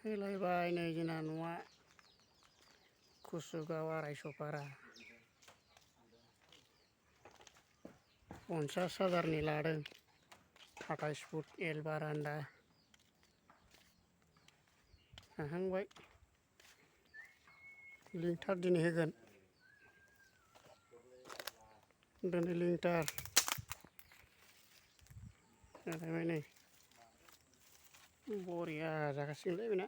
होलायबाय नै जोंना न'आ कुसुगाव 250 भारा 50,000नि लादों 28 फुट एल बारान्दा हाहांबाय लिंटार दिनै होगोन दिनै लिंटार जालायबाय नै बरिया जागासिनोलै बेना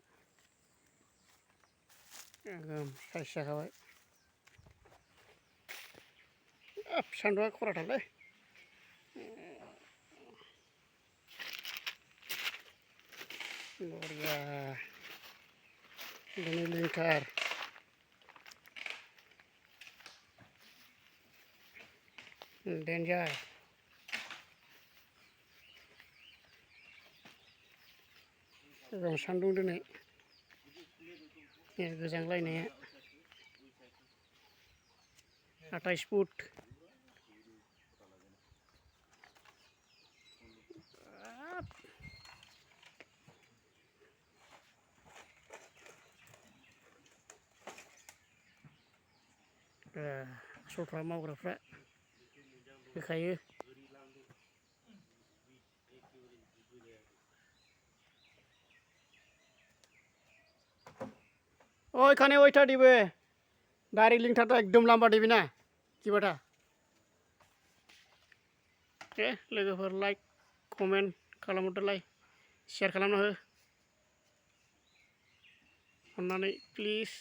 एकदम साइज जाखाबाय सान्दुंआ खराथारलै बरिया दिनै लिंटार डेन्जार एकदम सान्दुं दिनै गोजांलायनाया 28 फुट आसलफ्रा मावग्राफ्रा होखायो ओइ खाने ओइटा दिबे डाइरेक्ट लिंटार एकदम लाम्बा दिबे ना किबाटा लोगोफोर लाइक कमेन्ट खालामहरदोलाय शेयार खालामना हो अन्नानै प्लिज